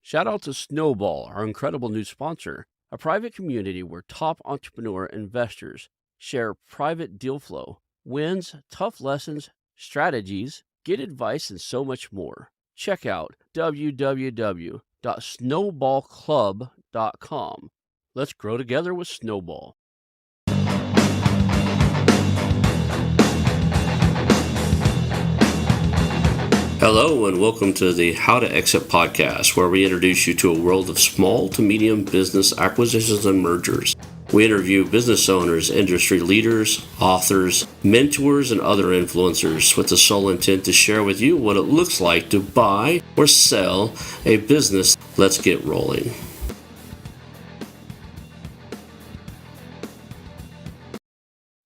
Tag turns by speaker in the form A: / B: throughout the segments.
A: Shout out to Snowball, our incredible new sponsor, a private community where top entrepreneur investors share private deal flow, wins, tough lessons, strategies, get advice, and so much more. Check out www.snowballclub.com. Let's grow together with Snowball. Hello, and welcome to the How to Exit podcast, where we introduce you to a world of small to medium business acquisitions and mergers. We interview business owners, industry leaders, authors, mentors, and other influencers with the sole intent to share with you what it looks like to buy or sell a business. Let's get rolling.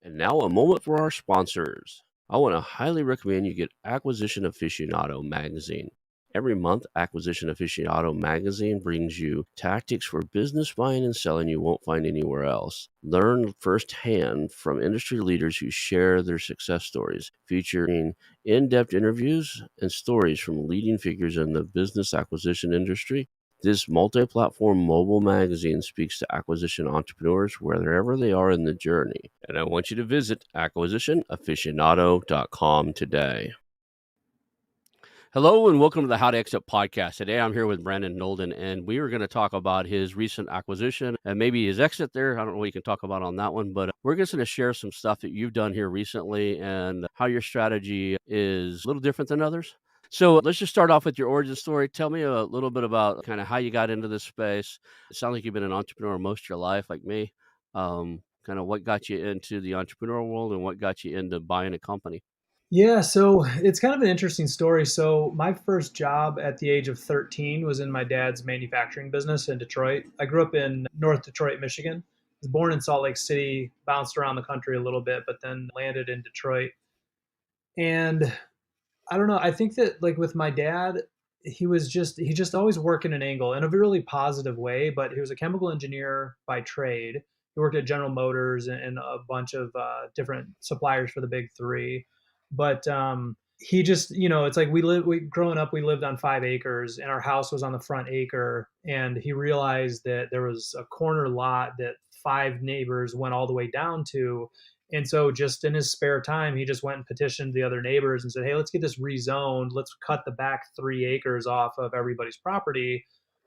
A: And now a moment for our sponsors. I want to highly recommend you get Acquisition Aficionado magazine. Every month, Acquisition Aficionado magazine brings you tactics for business buying and selling you won't find anywhere else. Learn firsthand from industry leaders who share their success stories, featuring in-depth interviews and stories from leading figures in the business acquisition industry. This multi-platform mobile magazine speaks to acquisition entrepreneurs wherever they are in the journey. And I want you to visit acquisitionaficionado.com today. Hello and welcome to the How to Exit podcast. Today I'm here with Brandon Knowlden, and we are going to talk about his recent acquisition and maybe his exit there. I don't know what you can talk about on that one, but we're just going to share some stuff that you've done here recently and how your strategy is a little different than others. So let's just start off with your origin story. Tell me a little bit about kind of how you got into this space. It sounds like you've been an entrepreneur most of your life, like me. Kind of what got you into the entrepreneurial world and what got you into buying a company.
B: Yeah, so it's kind of an interesting story. So my first job at the age of 13 was in my dad's manufacturing business in Detroit. I grew up in North Detroit, Michigan. I was born in Salt Lake City, bounced around the country a little bit, but then landed in Detroit. And I don't know, I think that like with my dad, he just always worked in an angle in a really positive way, but he was a chemical engineer by trade. He worked at General Motors and a bunch of different suppliers for the big three. But he just, it's like we growing up, we lived on 5 acres and our house was on the front acre. And he realized that there was a corner lot that 5 neighbors went all the way down to. And so, just in his spare time, he just went and petitioned the other neighbors and said, "Hey, let's get this rezoned. Let's cut the back 3 acres off of everybody's property.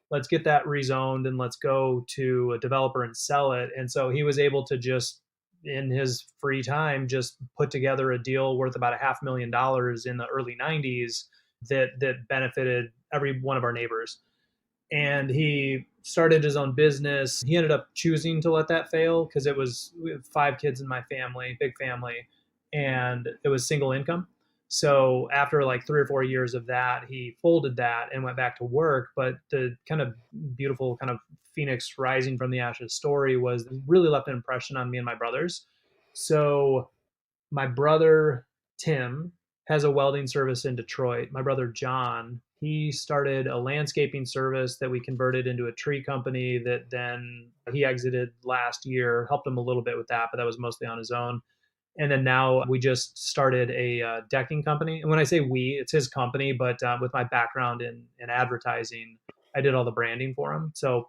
B: Let's get that rezoned and let's go to a developer and sell it." And so he was able to just, in his free time, just put together a deal worth about $500,000 in the early '90s that benefited every one of our neighbors. And he started his own business. He ended up choosing to let that fail because we have 5 kids in my family, big family, and it was single income. So after like 3 or 4 years of that, he folded that and went back to work. But the kind of beautiful kind of phoenix rising from the ashes story was really left an impression on me and my brothers. So my brother Tim has a welding service in Detroit. My brother John, he started a landscaping service that we converted into a tree company that then he exited last year. Helped him a little bit with that, but that was mostly on his own. And then now we just started a decking company. And when I say we, it's his company, but with my background in advertising, I did all the branding for him. So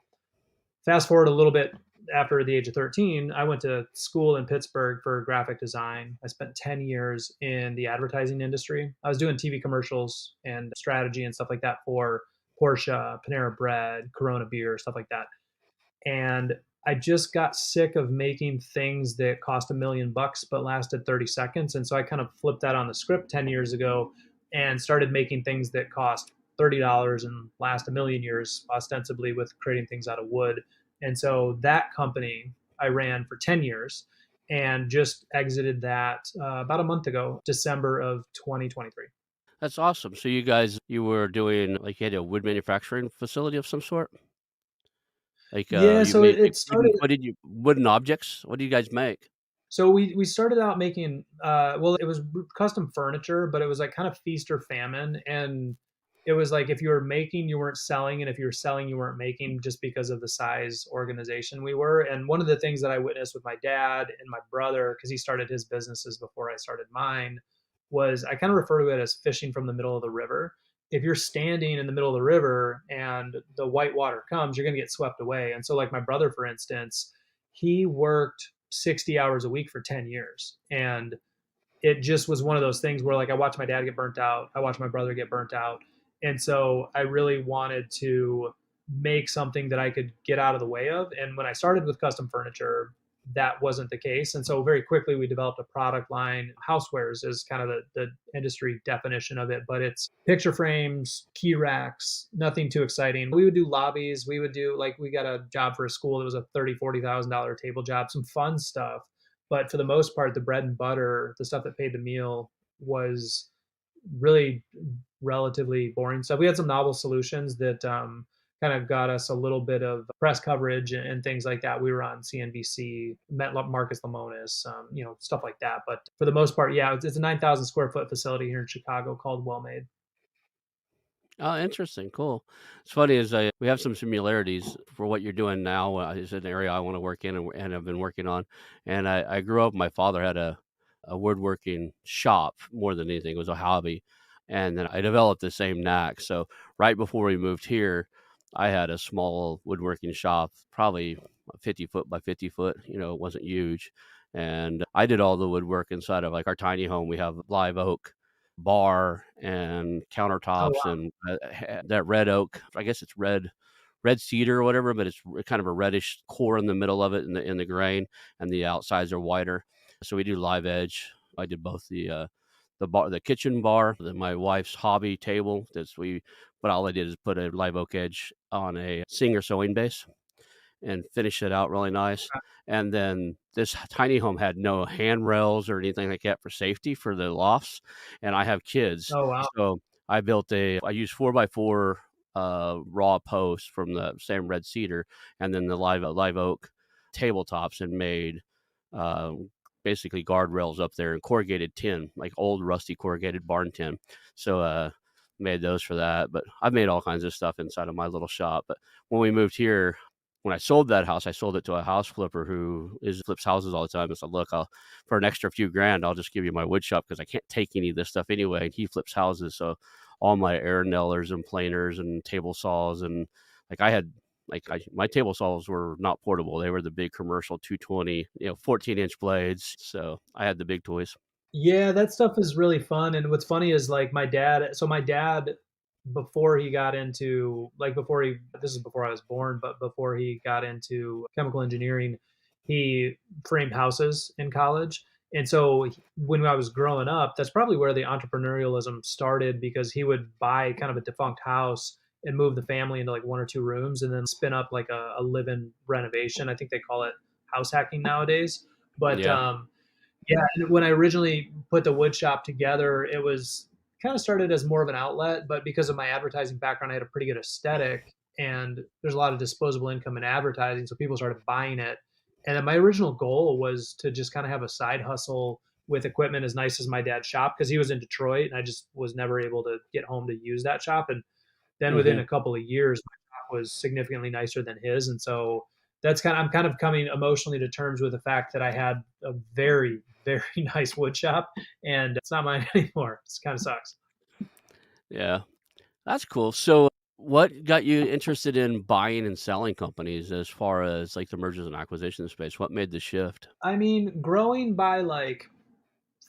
B: fast forward a little bit, after the age of 13, I went to school in Pittsburgh for graphic design. I spent 10 years in the advertising industry. I was doing TV commercials and strategy and stuff like that for Porsche, Panera Bread, Corona beer, stuff like that. And I just got sick of making things that cost $1 million but lasted 30 seconds. And so I kind of flipped that on the script 10 years ago and started making things that cost $30 and last a million years, ostensibly with creating things out of wood. And so that company I ran for 10 years and just exited that about a month ago, December of 2023.
A: That's awesome. So you were doing like you had a wood manufacturing facility of some sort? Like
B: Yeah,
A: you
B: so
A: made like
B: it started.
A: wooden objects? What do you guys make?
B: So we started out making well, it was custom furniture, but it was like kind of feast or famine. And it was like if you were making, you weren't selling, and if you were selling, you weren't making, just because of the size organization we were. And one of the things that I witnessed with my dad and my brother, because he started his businesses before I started mine, was I kind of refer to it as fishing from the middle of the river. if you're standing in the middle of the river and the white water comes, you're going to get swept away. And so, like my brother, for instance, he worked 60 hours a week for 10 years. And it just was one of those things where, like, I watched my dad get burnt out. I watched my brother get burnt out. And so I really wanted to make something that I could get out of the way of. And when I started with custom furniture, that wasn't the case. And so very quickly we developed a product line. Housewares is kind of the industry definition of it, but it's picture frames, key racks, nothing too exciting. We would do lobbies. We would do, like, we got a job for a school that was a $30,000-$40,000 table job, some fun stuff. But for the most part, the bread and butter, the stuff that paid the meal, was really relatively boring stuff. We had some novel solutions that kind of got us a little bit of press coverage and things like that. We were on CNBC, met Marcus Lemonis, stuff like that. But for the most part, yeah, it's a 9,000 square foot facility here in Chicago called Well Made.
A: Oh, interesting. Cool. It's funny is we have some similarities for what you're doing now. Is an area I want to work in and I've been working on. And I grew up. My father had a woodworking shop more than anything. It was a hobby, and then I developed the same knack. So right before we moved here, I had a small woodworking shop, probably 50 foot by 50 foot. It wasn't huge, and I did all the woodwork inside of like our tiny home. We have live oak bar and
B: Oh,
A: countertops
B: wow.
A: and that red oak. I guess it's red cedar or whatever, but it's kind of a reddish core in the middle of it in the grain, and the outsides are whiter. So we do live edge. I did both the bar, the kitchen bar, my wife's hobby table. But all I did is put a live oak edge on a Singer sewing base and finish it out really nice. And then this tiny home had no handrails or anything like that for safety for the lofts. And I have kids,
B: Oh, wow.
A: so I used 4x4 raw posts from the same red cedar, and then the live oak tabletops, and made uh, basically guardrails up there and corrugated tin, like old rusty corrugated barn tin. So made those for that. But I've made all kinds of stuff inside of my little shop. But when we moved here, when I sold that house, I sold it to a house flipper who flips houses all the time. I said, "Look, for an extra few grand, I'll just give you my wood shop because I can't take any of this stuff anyway." And he flips houses, so all my air nailers and planers and table saws, and like my table saws were not portable; they were the big commercial 220, 14-inch blades. So I had the big toys.
B: Yeah, that stuff is really fun. And what's funny is, like, my dad, before he got into, like, this is before I was born, but before he got into chemical engineering, he framed houses in college. And so when I was growing up, that's probably where the entrepreneurialism started, because he would buy kind of a defunct house and move the family into like one or two rooms and then spin up like a live-in renovation. I think they call it house hacking nowadays. But
A: Yeah.
B: yeah, and when I originally put the wood shop together, it was kind of started as more of an outlet, but because of my advertising background, I had a pretty good aesthetic, and there's a lot of disposable income in advertising, so people started buying it. And then my original goal was to just kind of have a side hustle with equipment as nice as my dad's shop, because he was in Detroit and I just was never able to get home to use that shop. And then within
A: Hmm.
B: a couple of years, my shop was significantly nicer than his, and so I'm kind of coming emotionally to terms with the fact that I had a very very nice wood shop, and it's not mine anymore. It kind of sucks.
A: Yeah. That's cool. So, what got you interested in buying and selling companies as far as like the mergers and acquisition space? What made the shift?
B: I mean, growing by like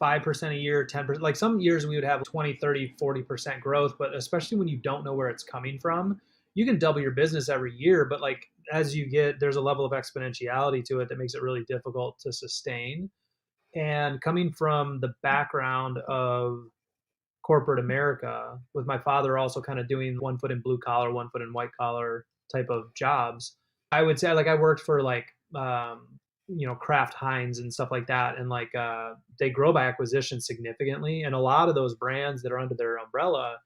B: 5% a year, 10%, like some years we would have 20, 30, 40% growth, but especially when you don't know where it's coming from, you can double your business every year. But like as you get, there's a level of exponentiality to it that makes it really difficult to sustain. And coming from the background of corporate America, with my father also kind of doing one foot in blue collar, one foot in white collar type of jobs, I would say, like, I worked for like Kraft Heinz and stuff like that, and like they grow by acquisition significantly, and a lot of those brands that are under their umbrella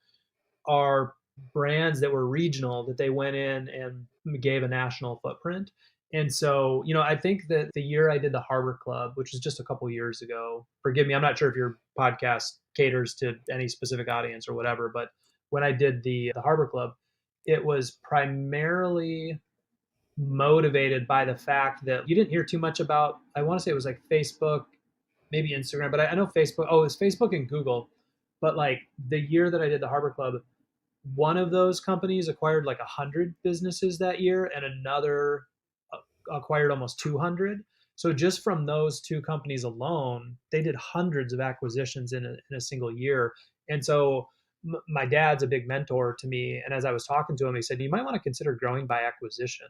B: are brands that were regional that they went in and gave a national footprint. And so, I think that the year I did the Harbor Club, which was just a couple years ago, forgive me, I'm not sure if your podcast caters to any specific audience or whatever, but when I did the Harbor Club, it was primarily motivated by the fact that you didn't hear too much about, I want to say it was like Facebook, maybe Instagram, but I know Facebook. Oh, it was Facebook and Google. But like the year that I did the Harbor Club, one of those companies acquired like 100 businesses that year, and another acquired almost 200. So just from those two companies alone, they did hundreds of acquisitions in a single year. And so my dad's a big mentor to me. And as I was talking to him, he said, you might want to consider growing by acquisition,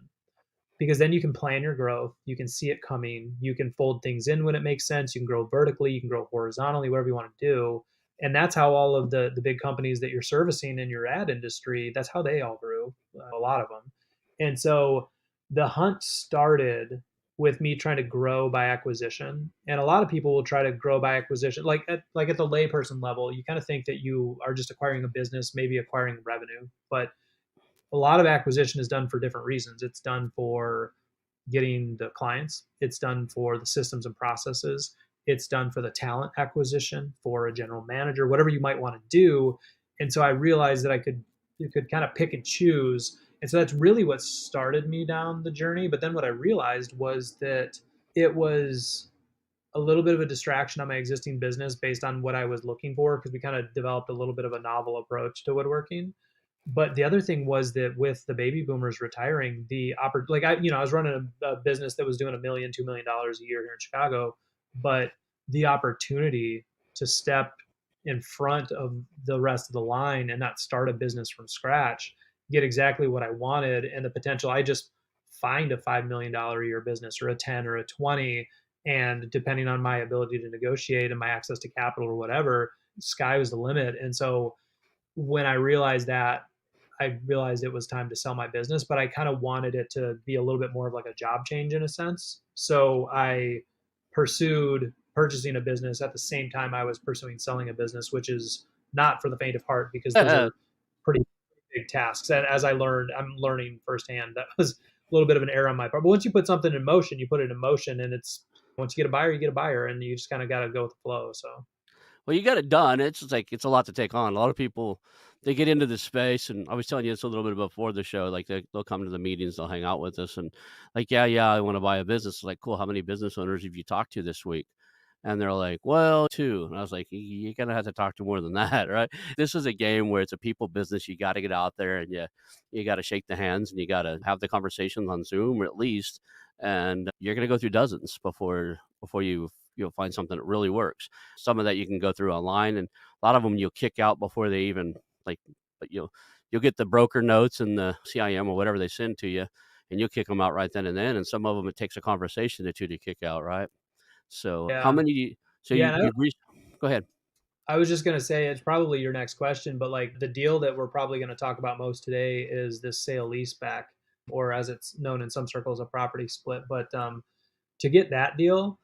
B: because then you can plan your growth, you can see it coming, you can fold things in when it makes sense, you can grow vertically, you can grow horizontally, whatever you want to do. And that's how all of the big companies that you're servicing in your ad industry, that's how they all grew, a lot of them. And so the hunt started with me trying to grow by acquisition. And a lot of people will try to grow by acquisition, like at the layperson level, you kind of think that you are just acquiring a business, maybe acquiring revenue, but a lot of acquisition is done for different reasons. It's done for getting the clients, it's done for the systems and processes, it's done for the talent acquisition, for a general manager, whatever you might want to do. And so I realized that you could kind of pick and choose. And so that's really what started me down the journey. But then what I realized was that it was a little bit of a distraction on my existing business based on what I was looking for, because we kind of developed a little bit of a novel approach to woodworking. But the other thing was that with the baby boomers retiring, I was running a business that was doing $1 million, $2 million a year here in Chicago, but the opportunity to step in front of the rest of the line and not start a business from scratch, get exactly what I wanted, and the potential, I just find a $5 million a year business or a 10 or a 20, and depending on my ability to negotiate and my access to capital or whatever, sky was the limit. And so when I realized that, I realized it was time to sell my business, but I kind of wanted it to be a little bit more of like a job change in a sense. So I pursued purchasing a business at the same time I was pursuing selling a business, which is not for the faint of heart, because those are pretty big tasks. And as I'm learning firsthand, that was a little bit of an error on my part. But once you put something in motion, you put it in motion, and it's once you get a buyer, you get a buyer, and you just kind of got to go with the flow. So
A: Well, you got it done. It's just like it's a lot to take on. A lot of people they get into this space, and I was telling you this a little bit before the show. Like they'll come to the meetings, they'll hang out with us, and like, yeah, I want to buy a business. Like, cool. How many business owners have you talked to this week? And they're like, well, two. And I was like, you're gonna have to talk to more than that, right? This is a game where it's a people business. You got to get out there and you got to shake the hands and you got to have the conversations on Zoom or at least, and you're gonna go through dozens before you'll find something that really works. Some of that you can go through online, and a lot of them you'll kick out before they even like. But you'll get the broker notes and the CIM or whatever they send to you, and you'll kick them out right then and then. And some of them it takes a conversation or two to kick out, right? So how
B: yeah,
A: many do you so
B: yeah. And
A: you've reached go ahead.
B: I was just going to say it's probably your next question, but like the deal that we're probably going to talk about most today is this sale leaseback, or as it's known in some circles, a property split. But to get that deal,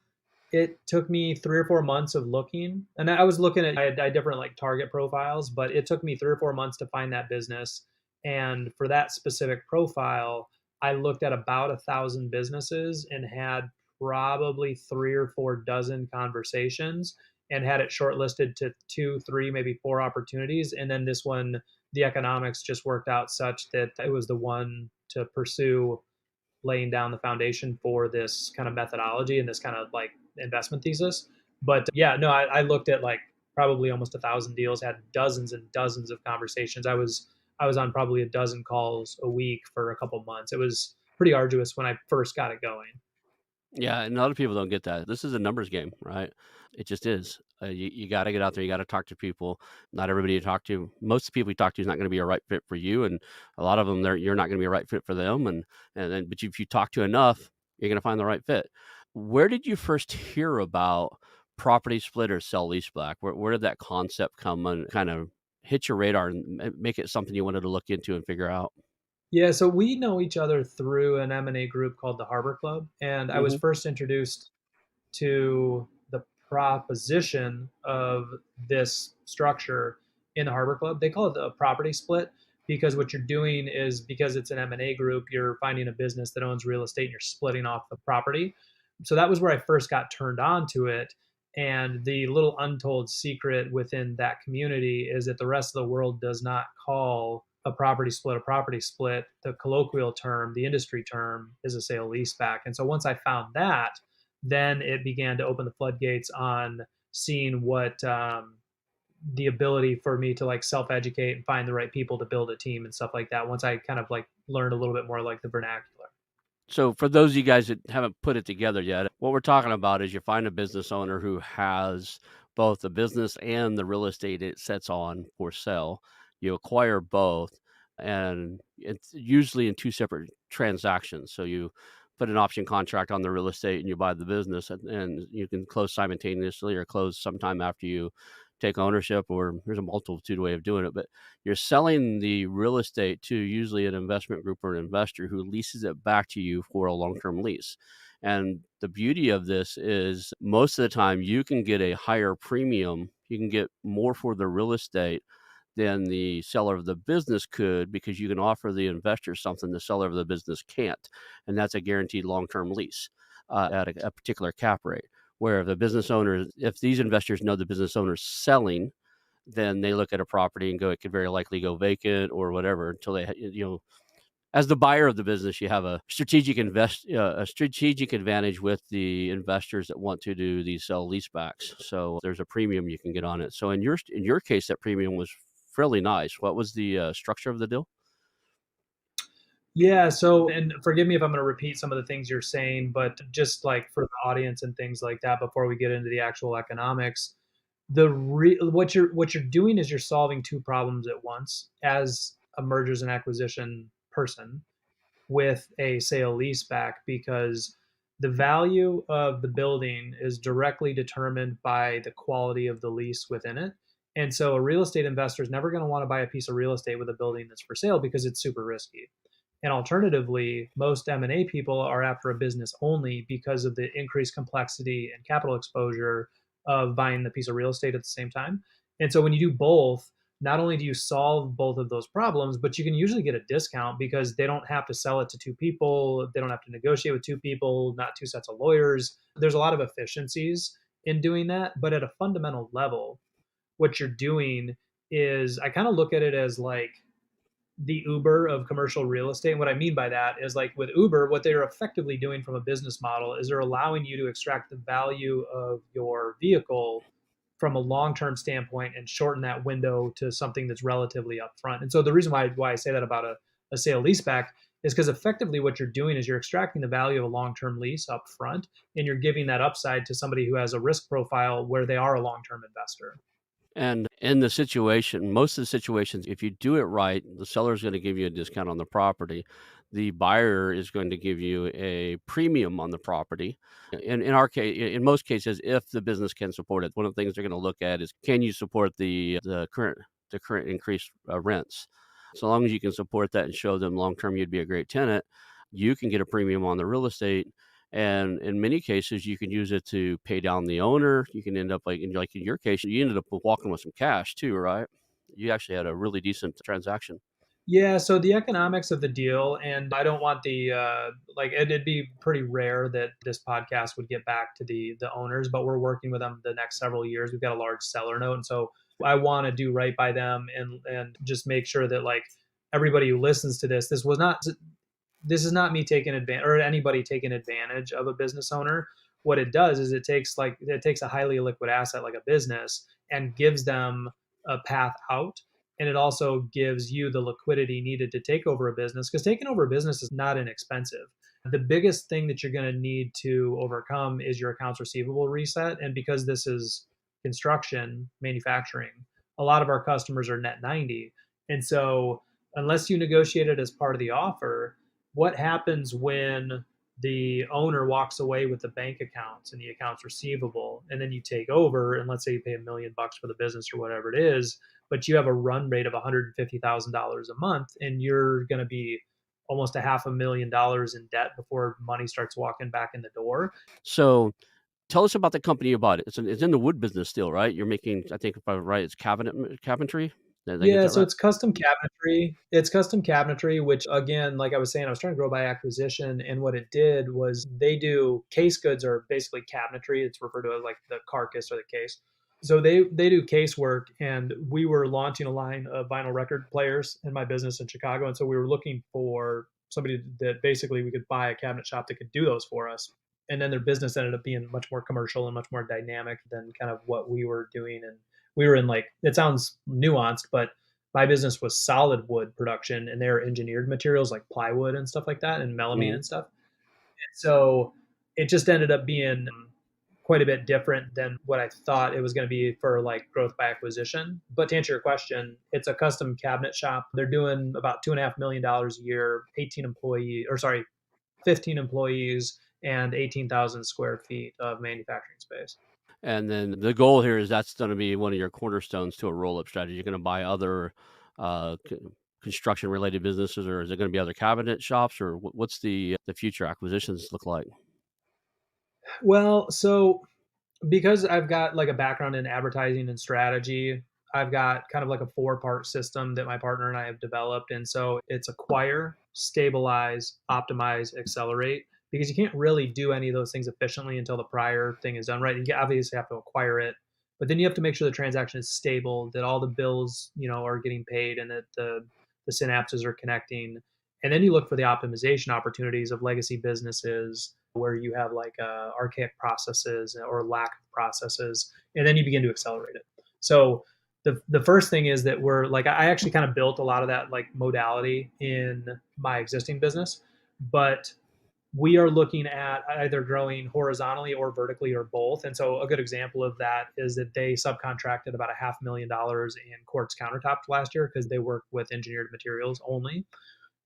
B: it took me 3 or 4 months of looking, and I was looking at, I had different like target profiles, but it took me 3 or 4 months to find that business. And for that specific profile, I looked at about 1,000 businesses and had probably 3 or 4 dozen conversations, and had it shortlisted to two, three, maybe four opportunities. And then this one, the economics just worked out such that it was the one to pursue, laying down the foundation for this kind of methodology and this kind of like investment thesis. But yeah, no, I looked at like probably almost 1,000 deals, had dozens and dozens of conversations. I was on probably a dozen calls a week for a couple months. It was pretty arduous when I first got it going.
A: Yeah, and a lot of people don't get that. This is a numbers game, right? It just is. You got to get out there. You got to talk to people. Not everybody you talk to, most people you talk to is not going to be a right fit for you, and a lot of them, you're not going to be a right fit for them. And then, but if you talk to enough, you're going to find the right fit. Where did you first hear about property split or sell leaseback? Where did that concept come and kind of hit your radar and make it something you wanted to look into and figure out?
B: Yeah, so we know each other through an M&A group called the Harbor Club, and I was
A: Hmm.
B: first introduced to the proposition of this structure in the Harbor Club. They call it the property split, because what you're doing is, because it's an M&A group, you're finding a business that owns real estate and you're splitting off the property. So that was where I first got turned on to it. And the little untold secret within that community is that the rest of the world does not call a property split a property split. The colloquial term, the industry term, is a sale leaseback. And so once I found that, then it began to open the floodgates on seeing what the ability for me to like self-educate and find the right people to build a team and stuff like that once I kind of like learned a little bit more like the vernacular.
A: So for those of you guys that haven't put it together yet, what we're talking about is you find a business owner who has both the business and the real estate it sets on for sale. You acquire both, and it's usually in two separate transactions. So you put an option contract on the real estate and you buy the business, and you can close simultaneously or close sometime after you take ownership, or there's a multitude way of doing it. But you're selling the real estate to usually an investment group or an investor who leases it back to you for a long-term lease. And the beauty of this is most of the time you can get a higher premium. You can get more for the real estate than the seller of the business could, because you can offer the investor something the seller of the business can't. And that's a guaranteed long-term lease at a particular cap rate. Where the business owner, if these investors know the business owner's selling, then they look at a property and go, it could very likely go vacant or whatever until they, as the buyer of the business, you have a strategic advantage with the investors that want to do these sell leasebacks. So there's a premium you can get on it. So in your case, that premium was fairly nice. What was the structure of the deal?
B: Yeah, so and forgive me if I'm going to repeat some of the things you're saying, but just like for the audience and things like that before we get into the actual economics, what you're doing is you're solving two problems at once as a mergers and acquisition person with a sale leaseback, because the value of the building is directly determined by the quality of the lease within it. And so a real estate investor is never going to want to buy a piece of real estate with a building that's for sale because it's super risky. And alternatively, most M&A people are after a business only because of the increased complexity and capital exposure of buying the piece of real estate at the same time. And so when you do both, not only do you solve both of those problems, but you can usually get a discount because they don't have to sell it to two people. They don't have to negotiate with two people, not two sets of lawyers. There's a lot of efficiencies in doing that. But at a fundamental level, what you're doing is I kind of look at it as like the Uber of commercial real estate. And what I mean by that is like with Uber, what they're effectively doing from a business model is they're allowing you to extract the value of your vehicle from a long-term standpoint and shorten that window to something that's relatively upfront. And so the reason why I say that about a sale leaseback is because effectively what you're doing is you're extracting the value of a long-term lease up front, and you're giving that upside to somebody who has a risk profile where they are a long-term investor.
A: And in the situation, most of the situations, if you do it right, the seller is going to give you a discount on the property. The buyer is going to give you a premium on the property. In our case, in most cases, if the business can support it, one of the things they're going to look at is, can you support the current increased rents? So long as you can support that and show them long term you'd be a great tenant, you can get a premium on the real estate. And in many cases, you can use it to pay down the owner. You can end up like in your case, you ended up walking with some cash too, right? You actually had a really decent transaction.
B: Yeah, so the economics of the deal, and I don't want the like it'd be pretty rare that this podcast would get back to the owners, but we're working with them the next several years. We've got a large seller note, and so I want to do right by them and just make sure that like everybody who listens to this is not me taking advantage or anybody taking advantage of a business owner. What it does is it takes a highly liquid asset like a business and gives them a path out. And it also gives you the liquidity needed to take over a business, because taking over a business is not inexpensive. The biggest thing that you're going to need to overcome is your accounts receivable reset. And because this is construction, manufacturing, a lot of our customers are net 90. And so, unless you negotiate it as part of the offer, what happens when the owner walks away with the bank accounts and the accounts receivable, and then you take over, and let's say you pay $1 million for the business or whatever it is, but you have a run rate of $150,000 a month, and you're going to be almost a $500,000 in debt before money starts walking back in the door.
A: So tell us about the company you bought. It's in the wood business still, right? You're making, I think if I'm right, it's cabinetry. Did I get
B: Yeah,
A: that
B: so
A: right?
B: it's custom cabinetry. It's custom cabinetry, which again, like I was saying, I was trying to grow by acquisition, and what it did was they do case goods are basically cabinetry. It's referred to as like the carcass or the case. So they do case work, and we were launching a line of vinyl record players in my business in Chicago, and so we were looking for somebody that basically we could buy a cabinet shop that could do those for us. And then their business ended up being much more commercial and much more dynamic than kind of what we were doing, and we were in like, it sounds nuanced, but my business was solid wood production and they're engineered materials like plywood and stuff like that and melamine
A: Mhm.
B: and stuff. So it just ended up being quite a bit different than what I thought it was going to be for like growth by acquisition. But to answer your question, it's a custom cabinet shop. They're doing about $2.5 million a year, 15 employees and 18,000 square feet of manufacturing space.
A: And then the goal here is that's gonna be one of your cornerstones to a roll-up strategy. You're gonna buy other, c construction-related businesses, or is it gonna be other cabinet shops, or what's the future acquisitions look like?
B: Well, so because I've got like a background in advertising and strategy, I've got kind of like a four-part system that my partner and I have developed. And so it's acquire, stabilize, optimize, accelerate, because you can't really do any of those things efficiently until the prior thing is done right. You obviously have to acquire it, but then you have to make sure the transaction is stable, that all the bills, are getting paid and that the synapses are connecting. And then you look for the optimization opportunities of legacy businesses where you have like archaic processes or lack of processes, and then you begin to accelerate it. So the first thing is that we're like, I actually kind of built a lot of that like modality in my existing business, but we are looking at either growing horizontally or vertically or both. And so a good example of that is that they subcontracted about a $500,000 in quartz countertops last year because they work with engineered materials only,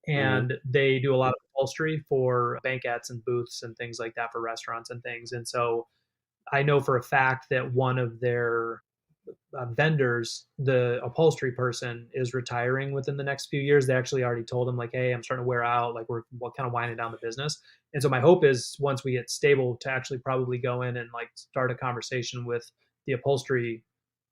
A: Mhm.
B: and they do a lot of upholstery for banquettes and booths and things like that for restaurants and things. And so I know for a fact that one of their vendors, the upholstery person, is retiring within the next few years. They actually already told him like, "Hey, I'm starting to wear out. Like we're kind of winding down the business." And so my hope is once we get stable to actually probably go in and like start a conversation with the upholstery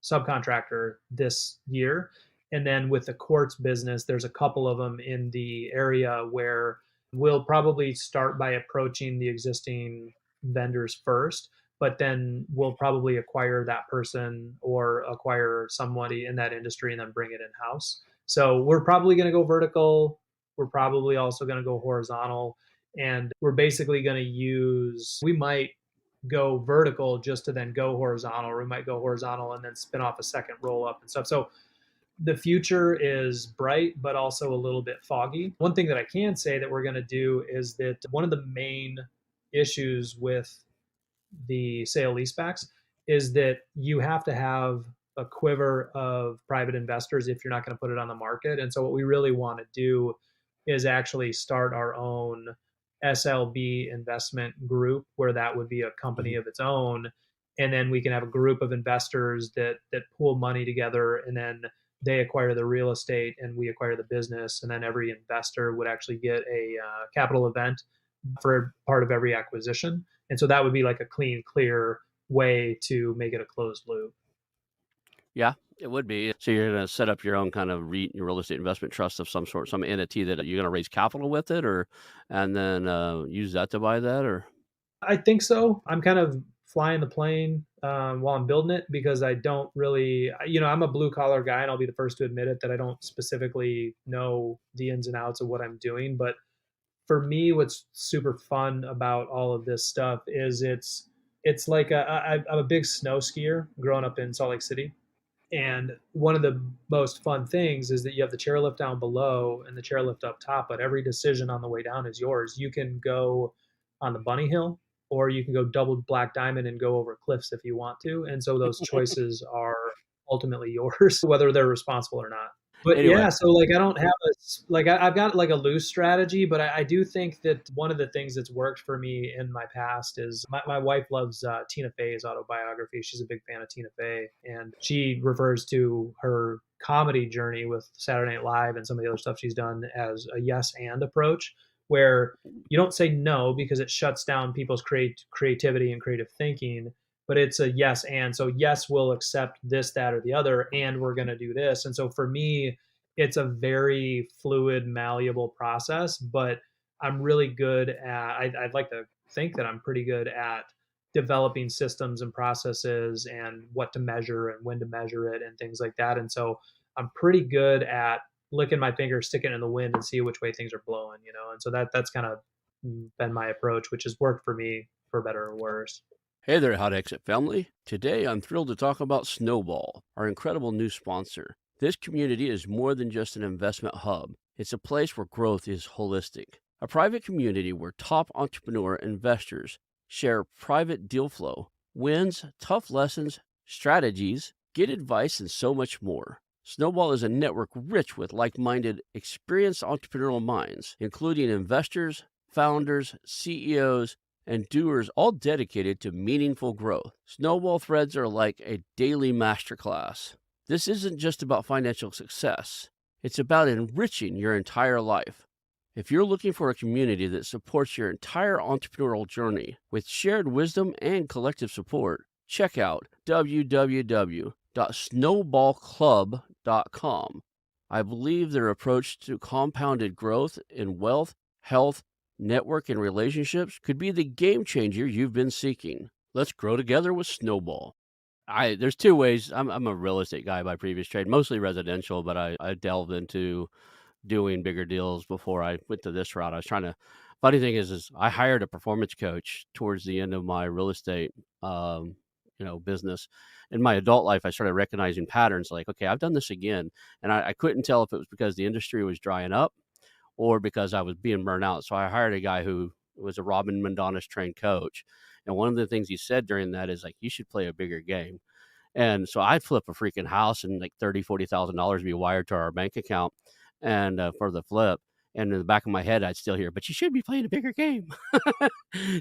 B: subcontractor this year. And then with the quartz business, there's a couple of them in the area where we'll probably start by approaching the existing vendors first, but then we'll probably acquire that person or acquire somebody in that industry and then bring it in house. So we're probably going to go vertical. We're probably also going to go horizontal. And we're basically going to we might go vertical just to then go horizontal, or we might go horizontal and then spin off a second roll up and stuff. So the future is bright, but also a little bit foggy. One thing that I can say that we're going to do is that one of the main issues with the sale leasebacks is that you have to have a quiver of private investors if you're not going to put it on the market. And so what we really want to do is actually start our own SLB investment group where that would be a company
A: Mhm.
B: of its own, and then we can have a group of investors that pool money together, and then they acquire the real estate and we acquire the business, and then every investor would actually get a capital event for part of every acquisition. And so that would be like a clean, clear way to make it a closed loop.
A: Yeah, it would be. So you're gonna set up your own kind of REIT, your real estate investment trust of some sort, some entity that you're gonna raise capital with it, or and then use that to buy that, or
B: I think so. I'm kind of flying the plane while I'm building it because I don't really, I'm a blue collar guy, and I'll be the first to admit it that I don't specifically know the ins and outs of what I'm doing. But for me, what's super fun about all of this stuff is it's like I'm a big snow skier growing up in Salt Lake City. And one of the most fun things is that you have the chairlift down below and the chairlift up top, but every decision on the way down is yours. You can go on the bunny hill, or you can go double black diamond and go over cliffs if you want to. And so those choices are ultimately yours, whether they're responsible or not. But
A: anyway.
B: yeah, so like I don't have I've got like a loose strategy, but I do think that one of the things that's worked for me in my past is my wife loves Tina Fey's autobiography. She's a big fan of Tina Fey, and she refers to her comedy journey with Saturday Night Live and some of the other stuff she's done as a yes and approach, where you don't say no because it shuts down people's creativity and creative thinking, but it's a yes and. So yes, we'll accept this, that, or the other, and we're going to do this. And so for me, it's a very fluid, malleable process, but I'm really good at, I'd like to think that I'm pretty good at developing systems and processes and what to measure and when to measure it and things like that. And so I'm pretty good at licking my finger, sticking it in the wind and see which way things are blowing. And so that's kind of been my approach, which has worked for me for better or worse.
A: Hey there, Hot Exit family. Today I'm thrilled to talk about Snowball, our incredible new sponsor. This community is more than just an investment hub, it's a place where growth is holistic. A private community where top entrepreneur investors share private deal flow, wins, tough lessons, strategies, get advice, and so much more. Snowball is a network rich with like minded, experienced entrepreneurial minds, including investors, founders, CEOs, and doers all dedicated to meaningful growth. Snowball threads are like a daily masterclass. This isn't just about financial success, it's about enriching your entire life. If you're looking for a community that supports your entire entrepreneurial journey with shared wisdom and collective support, check out www.snowballclub.com. I believe their approach to compounded growth in wealth, health, network, and relationships could be the game changer you've been seeking. Let's grow together with Snowball. There's two ways. I'm a real estate guy by previous trade, mostly residential, but I delved into doing bigger deals before I went to this route. I was trying to. Funny thing is I hired a performance coach towards the end of my real estate, business. In my adult life, I started recognizing patterns. Like, okay, I've done this again, and I couldn't tell if it was because the industry was drying up or because I was being burnt out. So I hired a guy who was a Robin Mondanis trained coach. And one of the things he said during that is like, you should play a bigger game. And so I'd flip a freaking house and like $40,000 be wired to our bank account and for the flip. And in the back of my head, I'd still hear, but you should be playing a bigger game.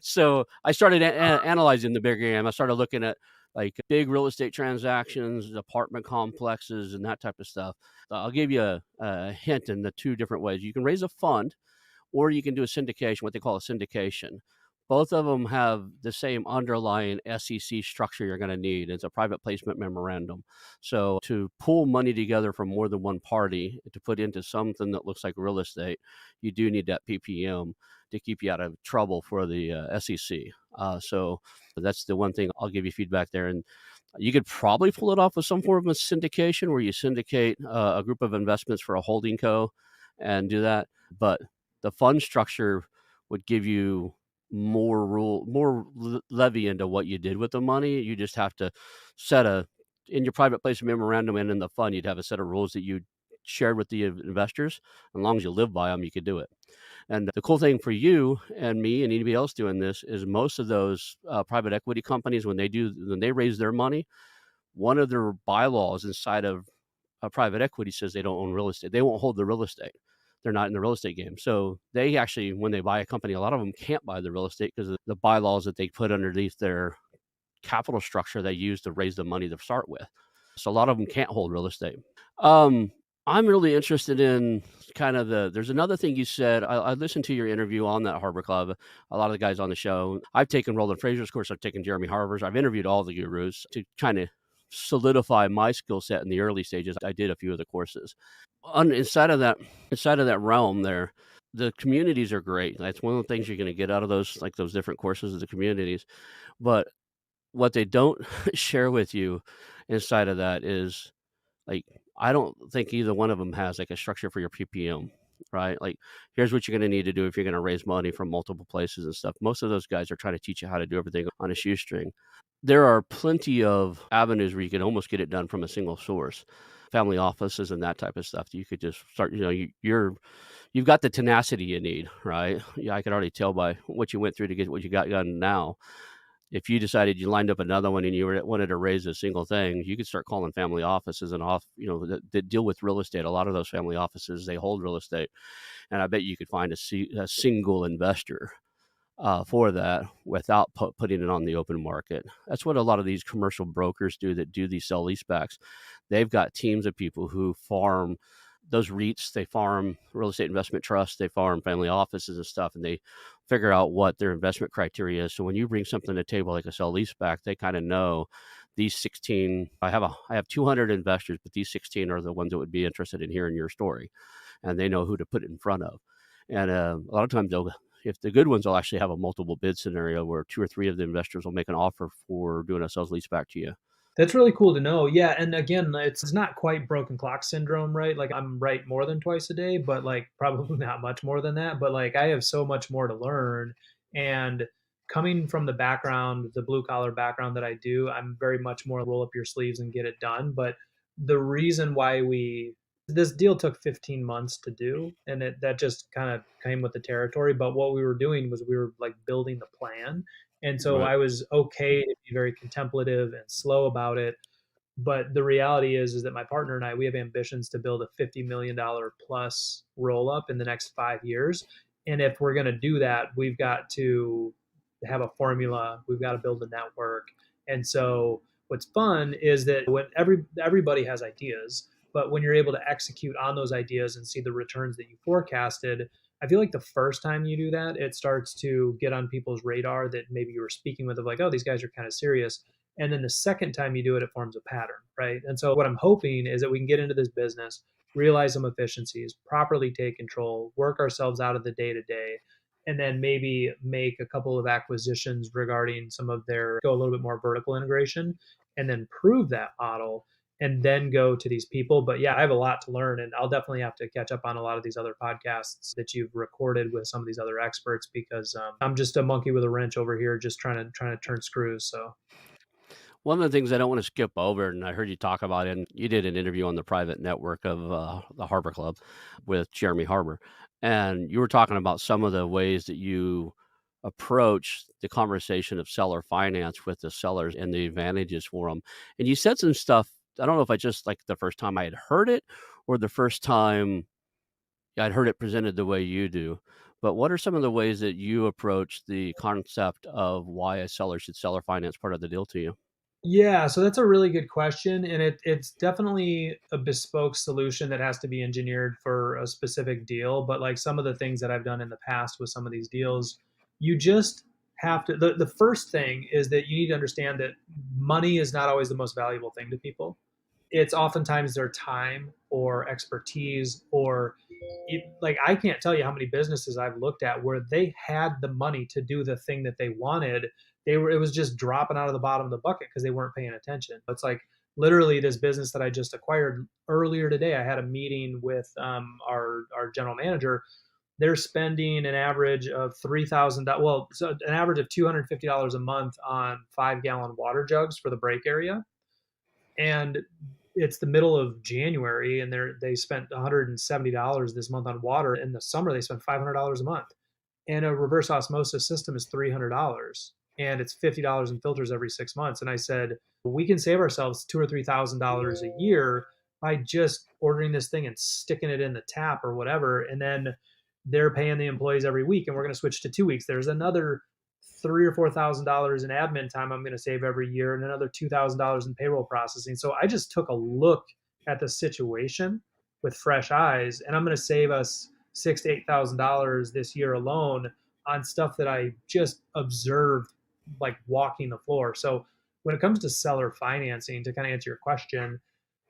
A: So I started analyzing the bigger game. I started looking at like big real estate transactions, apartment complexes, and that type of stuff. I'll give you a hint in the two different ways. You can raise a fund or you can do a syndication, what they call a syndication. Both of them have the same underlying SEC structure you're going to need. It's a private placement memorandum. So to pull money together from more than one party to put into something that looks like real estate, you do need that PPM to keep you out of trouble for the SEC. So that's the one thing I'll give you feedback there. And you could probably pull it off with some form of syndication where you syndicate a group of investments for a holding co and do that. But the fund structure would give you more levy into what you did with the money. You just have to set in your private placement memorandum and in the fund, you'd have a set of rules that you shared with the investors. As long as you live by them, you could do it. And the cool thing for you and me and anybody else doing this is most of those private equity companies, when they raise their money, one of their bylaws inside of private equity says they don't own real estate. They won't hold the real estate. They're not in the real estate game. So they actually, when they buy a company, a lot of them can't buy the real estate because of the bylaws that they put underneath their capital structure they use to raise the money to start with. So a lot of them can't hold real estate. I'm really interested in kind of there's another thing you said. I listened to your interview on that Harbor Club. A lot of the guys on the show. I've taken Roland Fraser's course. I've taken Jeremy Harver's. I've interviewed all the gurus to kind of solidify my skill set in the early stages. I did a few of the courses. Inside of that realm there, the communities are great. That's one of the things you're going to get out of those, like those different courses of the communities. But what they don't share with you inside of that is like, I don't think either one of them has like a structure for your PPM, right? Like, here's what you're going to need to do if you're going to raise money from multiple places and stuff. Most of those guys are trying to teach you how to do everything on a shoestring. There are plenty of avenues where you can almost get it done from a single source, family offices and that type of stuff. You could just start, you've got the tenacity you need, right? Yeah, I could already tell by what you went through to get what you got done now. If you decided you lined up another one and you wanted to raise a single thing, you could start calling family offices and that deal with real estate. A lot of those family offices, they hold real estate. And I bet you could find a single investor for that without putting it on the open market. That's what a lot of these commercial brokers do that do these sell leasebacks. They've got teams of people who farm those REITs, they farm real estate investment trusts, they farm family offices and stuff, and they figure out what their investment criteria is. So when you bring something to the table like a sell leaseback, they kind of know these 16, I have 200 investors, but these 16 are the ones that would be interested in hearing your story, and they know who to put it in front of. And a lot of times if the good ones will actually have a multiple bid scenario where 2 or 3 of the investors will make an offer for doing a sales leaseback to you.
B: That's really cool to know. Yeah, and again, it's not quite broken clock syndrome, right? Like I'm right more than twice a day, but like probably not much more than that. But like I have so much more to learn, and coming from the background, the blue collar background that I do, I'm very much more roll up your sleeves and get it done. But the reason why this deal took 15 months to do, and that just kind of came with the territory. But what we were doing was we were like building the plan. And so
A: Right.
B: I was okay to be very contemplative and slow about it. But the reality is that my partner and I, we have ambitions to build a $50 million plus roll up in the next 5 years. And if we're going to do that, we've got to have a formula. We've got to build a network. And so what's fun is that when everybody has ideas, but when you're able to execute on those ideas and see the returns that you forecasted, I feel like the first time you do that, it starts to get on people's radar that maybe you were speaking with of like, oh, these guys are kind of serious. And then the second time you do it, it forms a pattern, right? And so what I'm hoping is that we can get into this business, realize some efficiencies, properly take control, work ourselves out of the day to day, and then maybe make a couple of acquisitions regarding some of their, go a little bit more vertical integration, and then prove that model and then go to these people. But yeah, I have a lot to learn, and I'll definitely have to catch up on a lot of these other podcasts that you've recorded with some of these other experts because I'm just a monkey with a wrench over here, just trying to turn screws. So
A: One of the things I don't want to skip over, and I heard you talk about it, and you did an interview on the private network of the Harbor Club with Jeremy Harbor, and you were talking about some of the ways that you approach the conversation of seller finance with the sellers and the advantages for them. And you said some stuff. I don't know if I just like the first time I had heard it or the first time I'd heard it presented the way you do. But what are some of the ways that you approach the concept of why a seller should seller finance part of the deal to you?
B: yeah, so that's a really good question, and it's definitely a bespoke solution that has to be engineered for a specific deal. But like some of the things that I've done in the past with some of these deals, you just have to. The first thing is that you need to understand that money is not always the most valuable thing to people. It's oftentimes their time or expertise or like I can't tell you how many businesses I've looked at where they had the money to do the thing that they wanted. It was just dropping out of the bottom of the bucket because they weren't paying attention. It's like literally this business that I just acquired earlier today. I had a meeting with our general manager. They're spending an average of $3,000. Well, so an average of $250 a month on 5 gallon water jugs for the break area, and it's the middle of January, and they spent $170 this month on water. In the summer, they spent $500 a month, and a reverse osmosis system is $300, and it's $50 in filters every 6 months. And I said, we can save ourselves $2,000 or $3,000 a year by just ordering this thing and sticking it in the tap or whatever, and then they're paying the employees every week, and we're going to switch to 2 weeks. There's another $3,000 or $4,000 in admin time I'm going to save every year, and another $2,000 in payroll processing. So I just took a look at the situation with fresh eyes, and I'm going to save us $6,000 to $8,000 this year alone on stuff that I just observed, like walking the floor. So when it comes to seller financing, to kind of answer your question,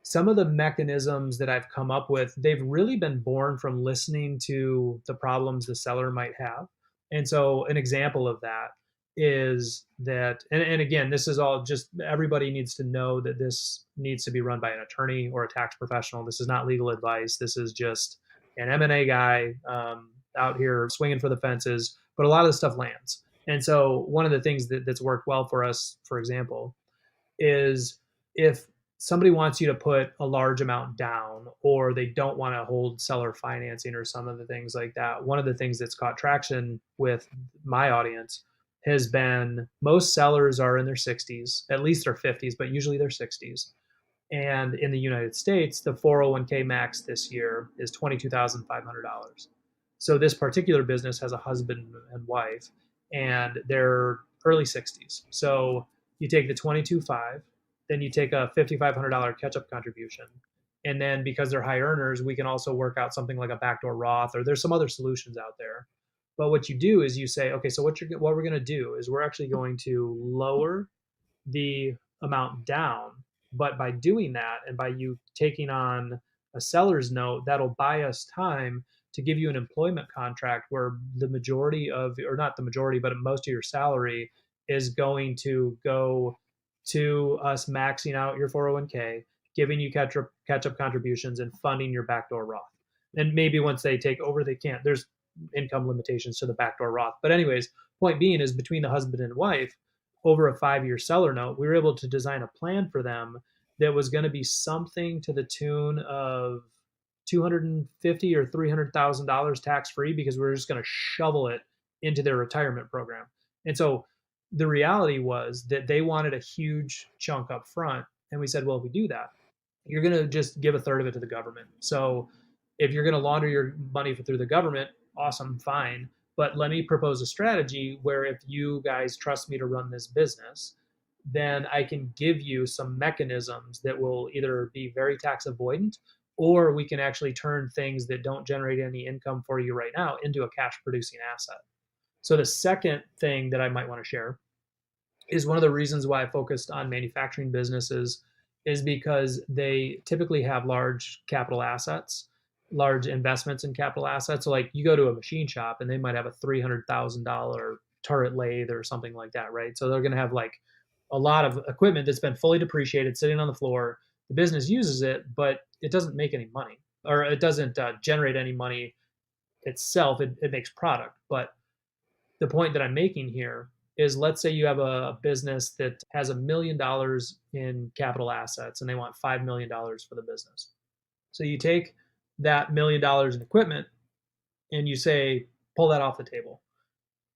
B: some of the mechanisms that I've come up with, they've really been born from listening to the problems the seller might have. And so an example of that is that, and again, this is all just everybody needs to know that this needs to be run by an attorney or a tax professional. This is not legal advice. This is just an M&A guy out here swinging for the fences, but a lot of the stuff lands. And so one of the things that's worked well for us, for example, is if somebody wants you to put a large amount down or they don't want to hold seller financing or some of the things like that. One of the things that's caught traction with my audience has been most sellers are in their 60s, at least their 50s, but usually their 60s. And in the United States, the 401k max this year is $22,500. So this particular business has a husband and wife, and they're early 60s. So you take the 22.5, then you take a $5,500 catch-up contribution, and then because they're high earners, we can also work out something like a backdoor Roth, or there's some other solutions out there. But what you do is you say, okay, so what we're going to do is we're actually going to lower the amount down. But by doing that, and by you taking on a seller's note, that'll buy us time to give you an employment contract where the majority of, or not the majority, but most of your salary is going to go to us maxing out your 401k, giving you catch up contributions, and funding your backdoor Roth. And maybe once they take over, they can't. There's income limitations to the backdoor Roth. But anyways, point being is between the husband and wife, over a 5-year seller note, we were able to design a plan for them that was going to be something to the tune of 250 or $300,000 tax free, because we were just going to shovel it into their retirement program. And so the reality was that they wanted a huge chunk up front, and we said, well, if we do that, you're going to just give a third of it to the government. So if you're going to launder your money through the government, awesome, fine. But let me propose a strategy where if you guys trust me to run this business, then I can give you some mechanisms that will either be very tax avoidant, or we can actually turn things that don't generate any income for you right now into a cash producing asset. So the second thing that I might want to share is one of the reasons why I focused on manufacturing businesses is because they typically have large capital assets, large investments in capital assets. So like you go to a machine shop and they might have a $300,000 turret lathe or something like that, right? So they're going to have like a lot of equipment that's been fully depreciated sitting on the floor. The business uses it, but it doesn't make any money, or it doesn't generate any money itself. It makes product. But the point that I'm making here is, let's say you have a business that has $1 million in capital assets and they want $5 million for the business. So you take that $1 million in equipment and you say, pull that off the table.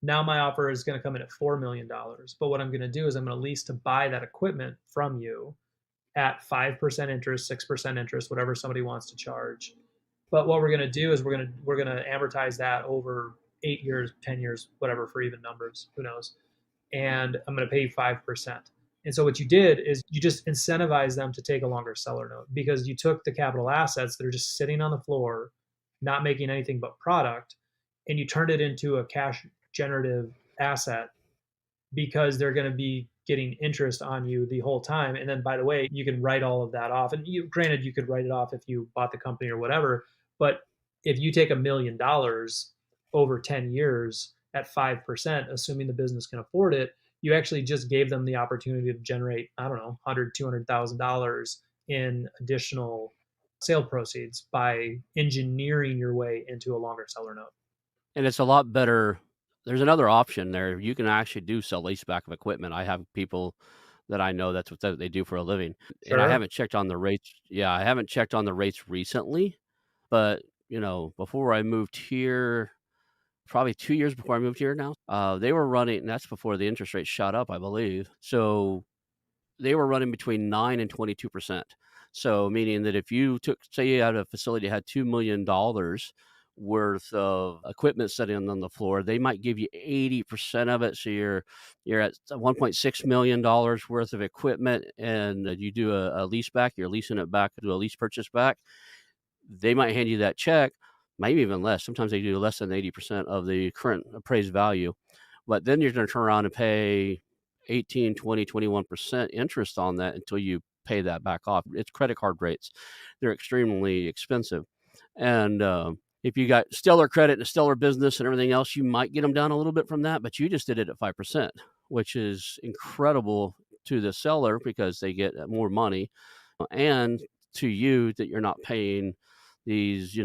B: Now my offer is going to come in at $4 million. But what I'm going to do is I'm going to lease to buy that equipment from you at 5% interest, 6% interest, whatever somebody wants to charge. But what we're going to do is we're going to amortize that over 8 years, 10 years, whatever, for even numbers, who knows. And I'm going to pay you 5%. And so what you did is you just incentivize them to take a longer seller note, because you took the capital assets that are just sitting on the floor, not making anything but product, and you turned it into a cash generative asset, because they're going to be getting interest on you the whole time. And then, by the way, you can write all of that off. And granted, you could write it off if you bought the company or whatever. But if you take $1 million over 10 years at 5%, assuming the business can afford it, you actually just gave them the opportunity to generate, I don't know, 100, $200,000 in additional sale proceeds by engineering your way into a longer seller note.
A: And it's a lot better. There's another option there. You can actually do sell leaseback of equipment. I have people that I know that's what they do for a living, and I
B: Sure.
A: haven't checked on the rates. Yeah, I haven't checked on the rates recently, but, before I moved here, probably 2 years before I moved here now, they were running, and that's before the interest rate shot up, I believe. So they were running between 9 and 22%. So meaning that if you took, say you had a facility that had $2 million worth of equipment sitting on the floor, they might give you 80% of it. So you're at $1.6 million worth of equipment, and you do a lease back, you're leasing it back, do a lease purchase back. They might hand you that check, maybe even less. Sometimes they do less than 80% of the current appraised value. But then you're going to turn around and pay 18, 20, 21% interest on that until you pay that back off. It's credit card rates. They're extremely expensive. And if you got stellar credit and a stellar business and everything else, you might get them down a little bit from that, but you just did it at 5%, which is incredible to the seller because they get more money, and to you that you're not paying these,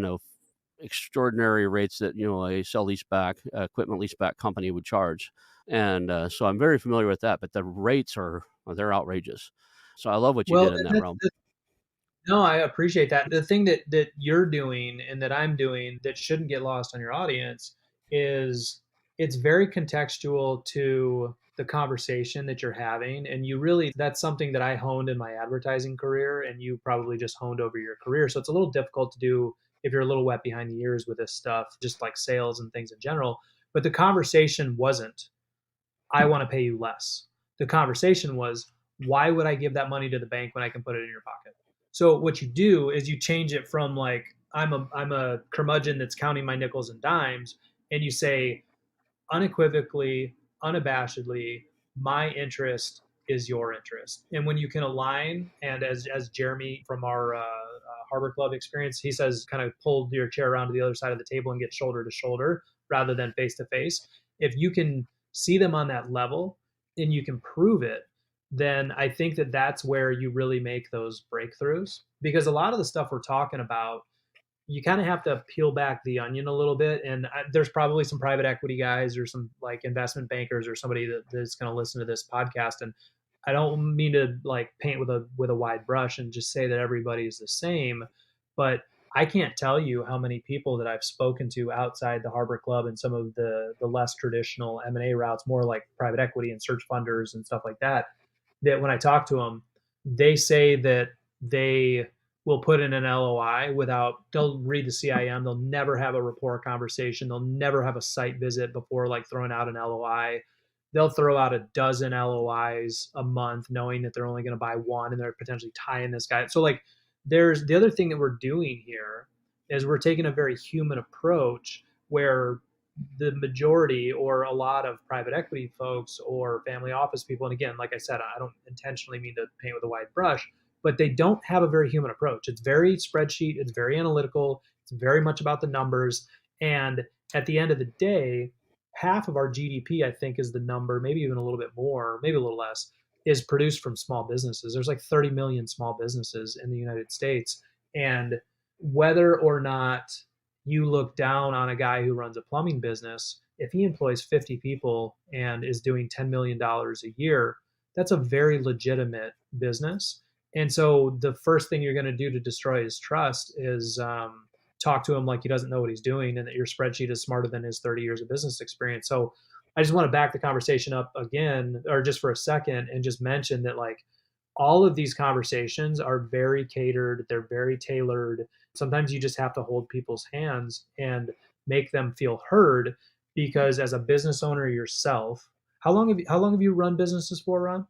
A: extraordinary rates that, a sell lease back equipment lease back company would charge. And so I'm very familiar with that, but the rates they're outrageous. So I love what you
B: Well,
A: did in that
B: and
A: realm.
B: no, I appreciate that. The thing that you're doing and that I'm doing that shouldn't get lost on your audience is it's very contextual to the conversation that you're having. And you really, that's something that I honed in my advertising career, and you probably just honed over your career. So it's a little difficult to do if you're a little wet behind the ears with this stuff, just like sales and things in general. But the conversation wasn't, I want to pay you less. The conversation was, why would I give that money to the bank when I can put it in your pocket? So what you do is you change it from like, I'm a curmudgeon that's counting my nickels and dimes, and you say unequivocally, unabashedly, my interest is your interest. And when you can align, and as Jeremy from our Harbor Club experience, he says, kind of pull your chair around to the other side of the table and get shoulder to shoulder rather than face to face. If you can see them on that level and you can prove it, then I think that that's where you really make those breakthroughs. Because a lot of the stuff we're talking about, you kind of have to peel back the onion a little bit. And there's probably some private equity guys or some like investment bankers or somebody that's going to listen to this podcast. And I don't mean to like paint with a wide brush and just say that everybody's the same, but I can't tell you how many people that I've spoken to outside the Harbor Club and some of the less traditional M&A routes, more like private equity and search funders and stuff like that, that when I talk to them, they say that they will put in an LOI without, they'll read the CIM, they'll never have a rapport conversation, they'll never have a site visit before like throwing out an LOI. They'll throw out a dozen LOIs a month knowing that they're only going to buy one and they're potentially tying this guy. So like there's the other thing that we're doing here is we're taking a very human approach where the majority or a lot of private equity folks or family office people, and again, like I said, I don't intentionally mean to paint with a wide brush, but they don't have a very human approach. It's very spreadsheet, it's very analytical, it's very much about the numbers. And at the end of the day, half of our GDP, I think, is the number, maybe even a little bit more, maybe a little less, is produced from small businesses. There's like 30 million small businesses in the United States. And whether or not you look down on a guy who runs a plumbing business, if he employs 50 people and is doing $10 million a year, that's a very legitimate business. And so the first thing you're going to do to destroy his trust is talk to him like he doesn't know what he's doing and that your spreadsheet is smarter than his 30 years of business experience. So I just want to back the conversation up again, or just for a second, and just mention that like all of these conversations are very catered, they're very tailored. Sometimes you just have to hold people's hands and make them feel heard because as a business owner yourself, how long have you run businesses for, Ron?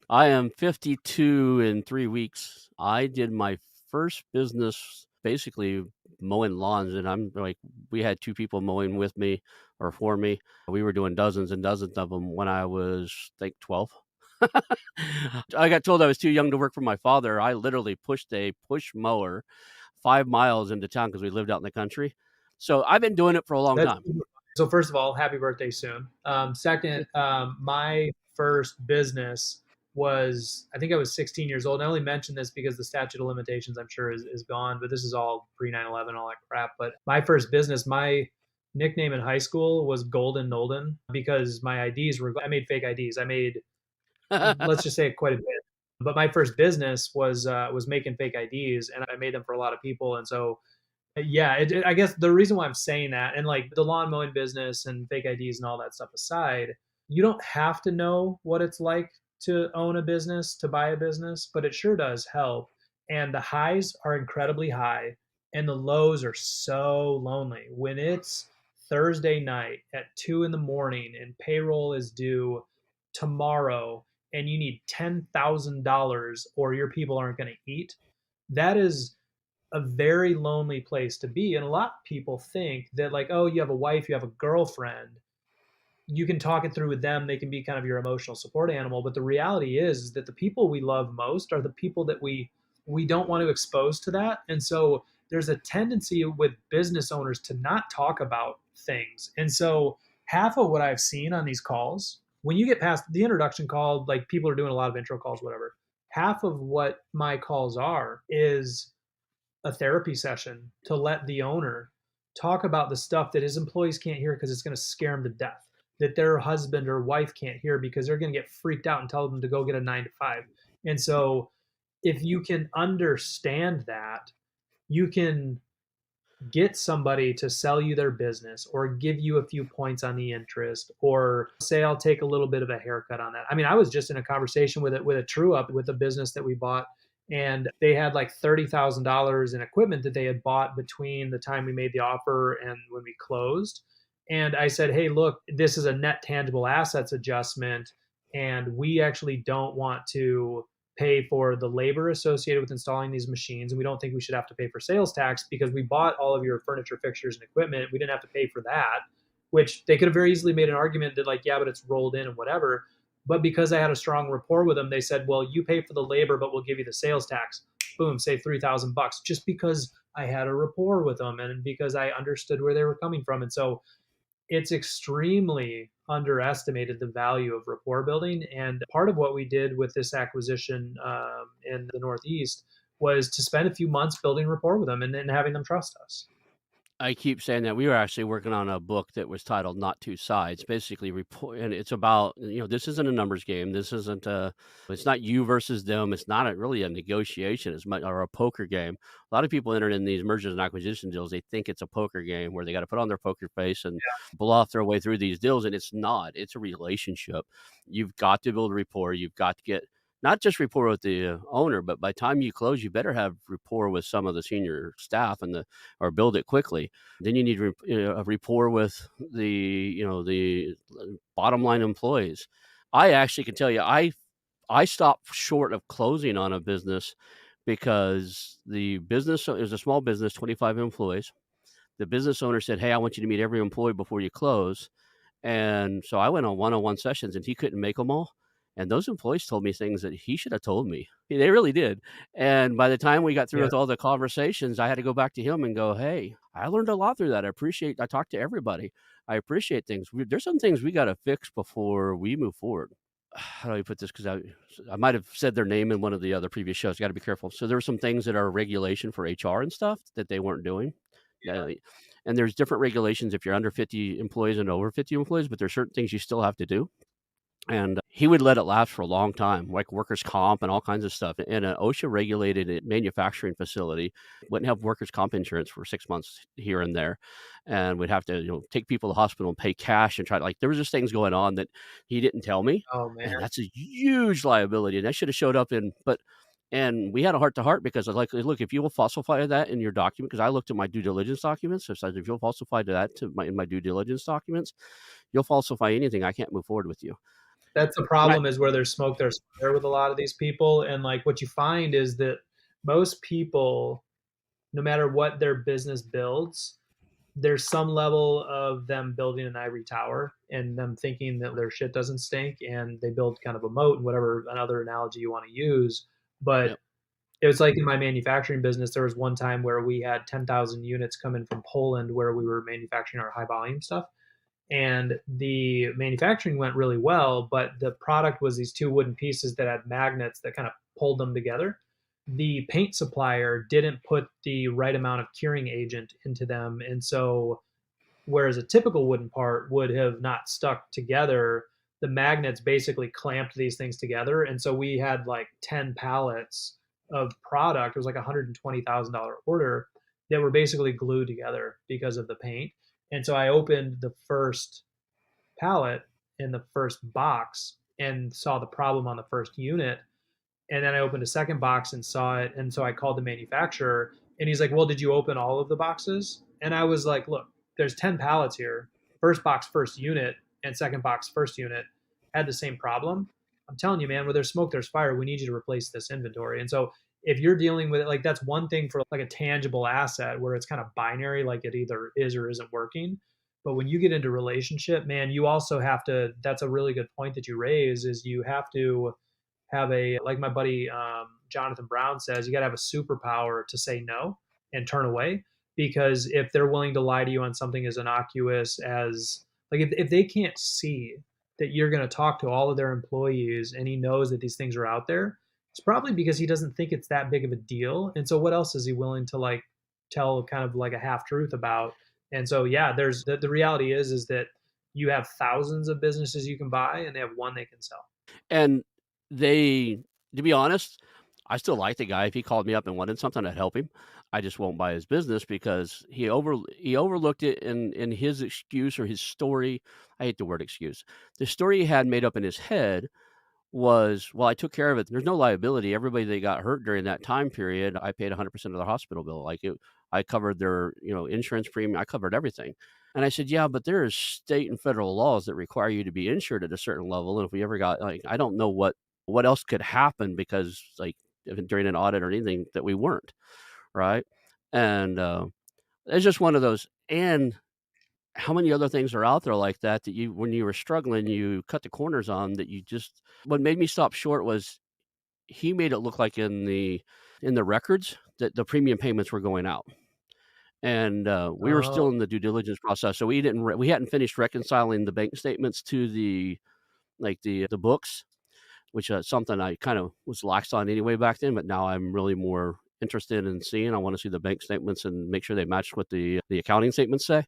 A: I am 52 in 3 weeks. I did my first business basically mowing lawns, and I'm like, we had two people mowing with me or for me. We were doing dozens and dozens of them when I was, I think, 12. I got told I was too young to work for my father. I literally pushed a push mower 5 miles into town because we lived out in the country. So I've been doing it for a long
B: That's
A: time.
B: so. First of all, happy birthday soon. Second, my first business was, I think I was 16 years old. And I only mention this because the statute of limitations, I'm sure, is gone. But this is all pre 9/11, all that crap. But my first business, my nickname in high school was Golden Knowlden because my IDs were. I made fake IDs. I made, let's just say, quite a bit. But my first business was making fake IDs, and I made them for a lot of people. And so yeah, I guess the reason why I'm saying that, and like the lawn mowing business and fake IDs and all that stuff aside, you don't have to know what it's like to own a business, to buy a business, but it sure does help. And the highs are incredibly high, and the lows are so lonely. When it's Thursday night at 2 in the morning and payroll is due tomorrow, and you need $10,000 or your people aren't going to eat, that is a very lonely place to be. And a lot of people think that, like, oh, you have a wife, you have a girlfriend, you can talk it through with them. They can be kind of your emotional support animal. But the reality is that the people we love most are the people that we don't want to expose to that. And so there's a tendency with business owners to not talk about things. And so half of what I've seen on these calls, when you get past the introduction call, like people are doing a lot of intro calls, whatever, half of what my calls are is a therapy session to let the owner talk about the stuff that his employees can't hear because it's going to scare them to death, that their husband or wife can't hear because they're going to get freaked out and tell them to go get a 9 to 5. And so if you can understand that, you can get somebody to sell you their business or give you a few points on the interest or say I'll take a little bit of a haircut on that. I mean, I was just in a conversation with a true up with a business that we bought, and they had like $30,000 in equipment that they had bought between the time we made the offer and when we closed. And I said, "Hey, look, this is a net tangible assets adjustment, and we actually don't want to pay for the labor associated with installing these machines. And we don't think we should have to pay for sales tax because we bought all of your furniture, fixtures, and equipment. We didn't have to pay for that," which they could have very easily made an argument that, like, yeah, but it's rolled in and whatever. But because I had a strong rapport with them, they said, well, you pay for the labor, but we'll give you the sales tax. Boom, save $3,000 just because I had a rapport with them and because I understood where they were coming from. And so it's extremely underestimated the value of rapport building. And part of what we did with this acquisition in the Northeast was to spend a few months building rapport with them and then having them trust us.
A: I keep saying that. We were actually working on a book that was titled "Not Two Sides," basically report, and it's about, this isn't a numbers game. This isn't it's not you versus them. It's not really a negotiation as much or a poker game. A lot of people enter in these mergers and acquisition deals. They think it's a poker game where they got to put on their poker face and bluff their way through these deals, and it's not. It's a relationship. You've got to build rapport. You've got to get not just rapport with the owner, but by the time you close, you better have rapport with some of the senior staff and or build it quickly. Then you need a rapport with the bottom line employees. I actually can tell you, I stopped short of closing on a business because the business, it was a small business, 25 employees. The business owner said, "Hey, I want you to meet every employee before you close." And so I went on one-on-one sessions and he couldn't make them all. And those employees told me things that he should have told me. They really did. And by the time we got through
B: Yeah,
A: with all the conversations, I had to go back to him and go, "Hey, I learned a lot through that. I talked to everybody. I appreciate things. There's some things we got to fix before we move forward." How do I put this? Because I might have said their name in one of the other previous shows. Got to be careful. So there were some things that are regulation for HR and stuff that they weren't doing. Uh, and there's different regulations if you're under 50 employees and over 50 employees, but there's certain things you still have to do. And he would let it last for a long time, like workers' comp and all kinds of stuff. And an OSHA regulated manufacturing facility wouldn't have workers' comp insurance for 6 months here and there. And we'd have to, take people to the hospital and pay cash and try to, like, there was just things going on that he didn't tell me.
B: oh man,
A: And that's a huge liability. And that should have showed up and we had a heart to heart because I was like, look, if you will falsify that in your document, because I looked at my due diligence documents, so I said, if you'll falsify that in my due diligence documents, you'll falsify anything, I can't move forward with you.
B: that's the
A: And I
B: problem, is where there's smoke there's fire with a lot of these people. And like what you find is that most people, no matter what their business builds, there's some level of them building an ivory tower and them thinking that their shit doesn't stink, and they build kind of a moat and whatever another analogy you want to use. But
A: Yep,
B: it was like in my manufacturing business, there was one time where we had 10,000 units come in from Poland where we were manufacturing our high volume stuff. And the manufacturing went really well, but the product was these two wooden pieces that had magnets that kind of pulled them together. The paint supplier didn't put the right amount of curing agent into them. And so, whereas a typical wooden part would have not stuck together, the magnets basically clamped these things together. And so we had like 10 pallets of product. It was like $120,000 order that were basically glued together because of the paint. And so I opened the first pallet in the first box and saw the problem on the first unit. And then I opened a second box and saw it. And so I called the manufacturer and he's like, "Well, did you open all of the boxes?" And I was like, "Look, there's 10 pallets here. First box, first unit, and second box, first unit had the same problem. I'm telling you, man, where there's smoke, there's fire. We need you to replace this inventory." And so if you're dealing with it, like that's one thing for like a tangible asset where it's kind of binary, like it either is or isn't working. But when you get into relationship, man, you also have to, that's a really good point that you raise, is you have to have a, like my buddy Jonathan Brown says, you got to have a superpower to say no and turn away. Because if they're willing to lie to you on something as innocuous as, like, if they can't see that you're going to talk to all of their employees and he knows that these things are out there, it's probably because he doesn't think it's that big of a deal. And so what else is he willing to like tell kind of like a half truth about? And so, yeah, there's the reality is that you have thousands of businesses you can buy and they have one they can sell.
A: and they to be honest, I still like the guy. If he called me up and wanted something, I'd help him. I just won't buy his business because he overlooked it in his excuse or his story. I hate the word excuse. The story he had made up in his head was, "Well, I took care of it. There's no liability. Everybody that got hurt during that time period, I paid 100% of their hospital bill. I covered their, insurance premium. I covered everything." And I said, "Yeah, but there is state and federal laws that require you to be insured at a certain level. And if we ever got, like, I don't know what else could happen because, like, during an audit or anything that we weren't, right?" And it's just one of those. And how many other things are out there like that that when you were struggling, you cut the corners on that you just what made me stop short was he made it look like in the records that the premium payments were going out. And, we were still
B: Oh,
A: in the due diligence process, so we hadn't finished reconciling the bank statements to the books, which, something I kind of was lax on anyway back then, but now I'm really more interested in seeing. I want to see the bank statements and make sure they match what the accounting statements say.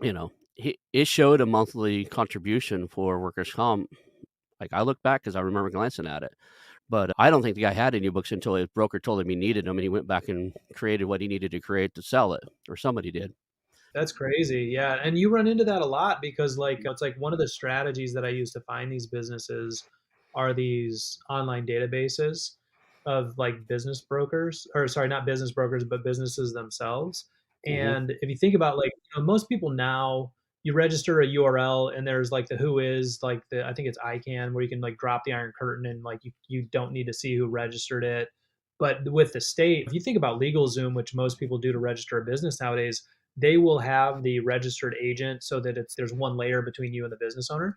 A: It showed a monthly contribution for workers' comp. Like, I look back because I remember glancing at it, but I don't think the guy had any books until his broker told him he needed them, and he went back and created what he needed to create to sell it, or somebody did.
B: That's crazy. Yeah. And you run into that a lot because it's like one of the strategies that I use to find these businesses are these online databases of like business brokers, or sorry, not business brokers, but businesses themselves.
A: Hmm.
B: And if you think about most people now, you register a URL and there's like the who is like I think it's ICANN where you can like drop the iron curtain and like you don't need to see who registered it. But with the state, if you think about LegalZoom, which most people do to register a business nowadays, they will have the registered agent so that there's one layer between you and the business owner.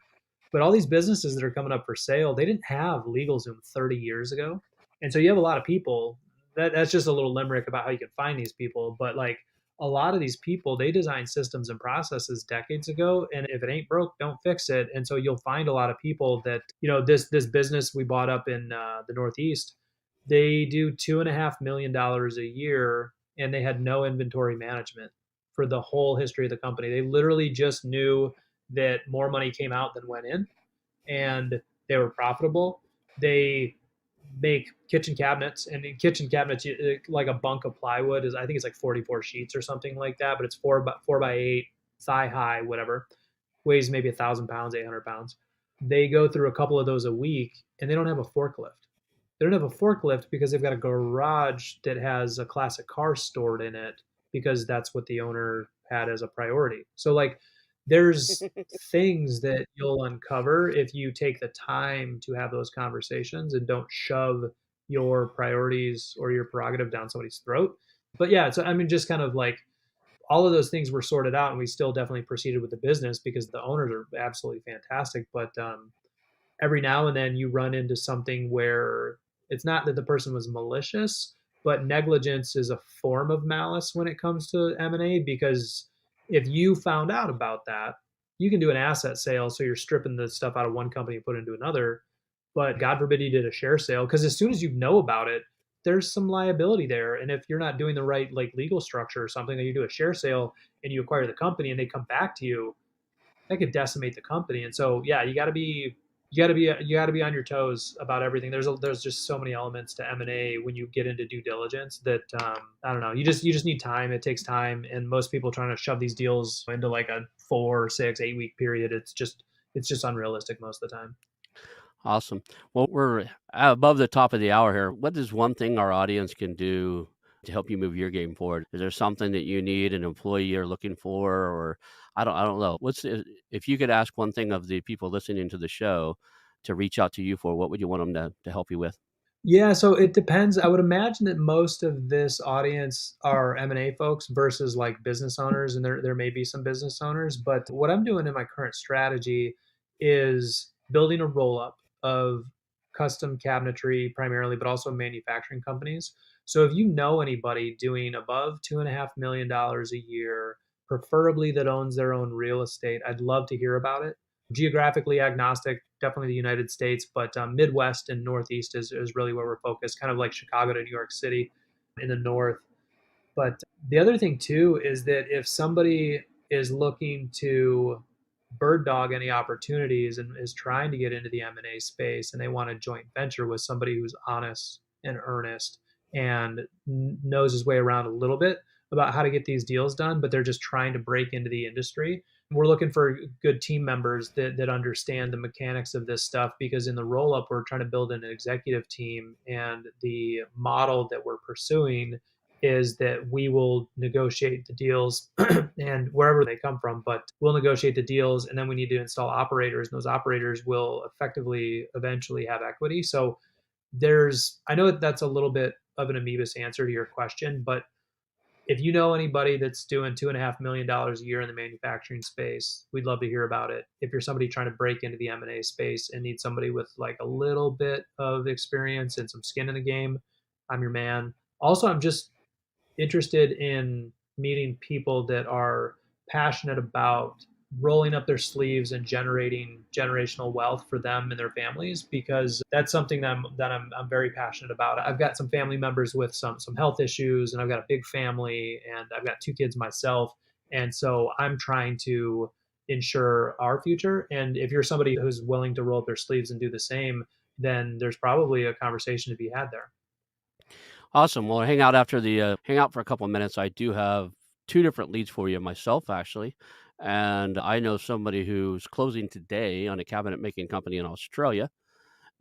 B: But all these businesses that are coming up for sale, they didn't have LegalZoom 30 years ago. And so you have a lot of people that's just a little limerick about how you can find these people. But like a lot of these people, they designed systems and processes decades ago. And if it ain't broke, don't fix it. And so you'll find a lot of people that, this business we bought up in the Northeast, they do $2.5 million a year and they had no inventory management for the whole history of the company. They literally just knew that more money came out than went in, and they were profitable. They make kitchen cabinets, and in kitchen cabinets, like a bunk of plywood is, I think it's like 44 sheets or something like that, but it's four by eight, thigh high, whatever, weighs maybe 1,000 pounds, 800 pounds. They go through a couple of those a week, and they don't have a forklift. They don't have a forklift because they've got a garage that has a classic car stored in it because that's what the owner had as a priority. So like there's things that you'll uncover if you take the time to have those conversations and don't shove your priorities or your prerogative down somebody's throat. But yeah, so I mean just kind of like all of those things were sorted out and we still definitely proceeded with the business because the owners are absolutely fantastic. But every now and then you run into something where it's not that the person was malicious, but negligence is a form of malice when it comes to M&A because if you found out about that, you can do an asset sale so you're stripping the stuff out of one company and put it into another. But God forbid you did a share sale because as soon as you know about it, there's some liability there. And if you're not doing the right like legal structure or something, and you do a share sale and you acquire the company and they come back to you, that could decimate the company. And so, yeah, you got to be on your toes about everything. There's just so many elements to M&A when you get into due diligence that I don't know. You just need time. It takes time, and most people trying to shove these deals into like a 4, 6, 8 week period. It's just unrealistic most of the time.
A: Awesome. Well, we're above the top of the hour here. What is one thing our audience can do to help you move your game forward? Is there something that you need, an employee you're looking for, or I don't know. If you could ask one thing of the people listening to the show to reach out to you for, what would you want them to help you with?
B: Yeah, so it depends. I would imagine that most of this audience are M&A folks versus like business owners, and there may be some business owners. But what I'm doing in my current strategy is building a roll up of custom cabinetry primarily, but also manufacturing companies. So if you know anybody doing above $2.5 million a year, preferably that owns their own real estate, I'd love to hear about it. Geographically agnostic, definitely the United States, but Midwest and Northeast is really where we're focused, kind of like Chicago to New York City in the North. But the other thing too is that if somebody is looking to bird dog any opportunities and is trying to get into the M&A space and they want a joint venture with somebody who's honest and earnest and knows his way around a little bit about how to get these deals done, but they're just trying to break into the industry. We're looking for good team members that understand the mechanics of this stuff because in the roll up, we're trying to build an executive team. And the model that we're pursuing is that we will negotiate the deals and wherever they come from, but we'll negotiate the deals and then we need to install operators and those operators will effectively eventually have equity. So I know that's a little bit of an amoebus answer to your question, but if you know anybody that's doing $2.5 million a year in the manufacturing space, we'd love to hear about it. If you're somebody trying to break into the M&A space and need somebody with like a little bit of experience and some skin in the game, I'm your man. Also, I'm just interested in meeting people that are passionate about rolling up their sleeves and generating generational wealth for them and their families, because that's something I'm very passionate about. I've got some family members with some health issues, and I've got a big family, and I've got two kids myself, and so I'm trying to ensure our future. And if you're somebody who's willing to roll up their sleeves and do the same, then there's probably a conversation to be had there.
A: Awesome. Well, hang out after the hang out for a couple of minutes. I do have two different leads for you myself, actually, and I know somebody who's closing today on a cabinet making company in Australia,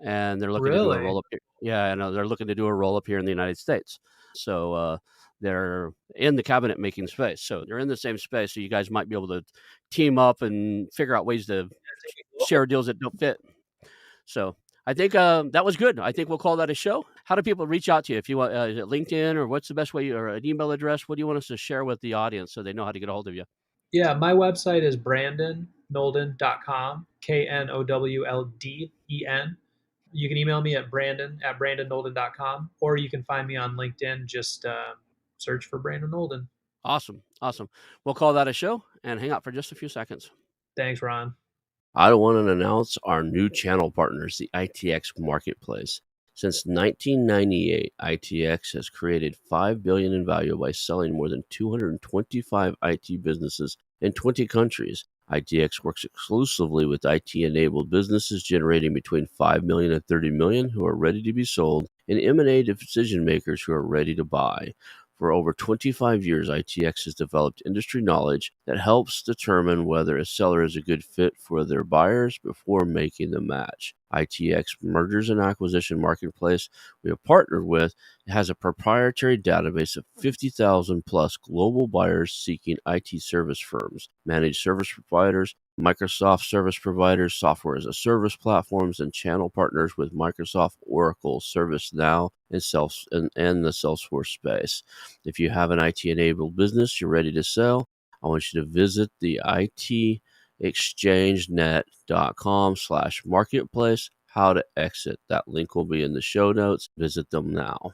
A: and they're looking to do a
B: Really?
A: roll up. Yeah, and they're looking to do a roll up here in the United States. So they're in the cabinet making space. So they're in the same space. So you guys might be able to team up and figure out ways to share deals that don't fit. So I think that was good. I think we'll call that a show. How do people reach out to you if you want? Is it LinkedIn, or what's the best way, or an email address? What do you want us to share with the audience so they know how to get a hold of you?
B: Yeah, my website is brandonnolden.com, KNOWLDEN. You can email me at brandonnolden.com, or you can find me on LinkedIn. Just search for Brandon Knowlden.
A: Awesome. Awesome. We'll call that a show and hang out for just a few seconds.
B: Thanks, Ron.
A: I want to announce our new channel partners, the ITX Marketplace. Since 1998, ITX has created $5 billion in value by selling more than 225 IT businesses in 20 countries. ITX works exclusively with IT-enabled businesses generating between 5 million and 30 million who are ready to be sold, and M&A decision makers who are ready to buy. For over 25 years, ITX has developed industry knowledge that helps determine whether a seller is a good fit for their buyers before making the match. ITX Mergers and Acquisition Marketplace we have partnered with has a proprietary database of 50,000 plus global buyers seeking IT service firms, managed service providers, Microsoft service providers, software as a service platforms, and channel partners with Microsoft, Oracle, ServiceNow, and the Salesforce space. If you have an IT-enabled business you're ready to sell, I want you to visit the itexchangenet.com/marketplace. How to exit. That link will be in the show notes. Visit them now.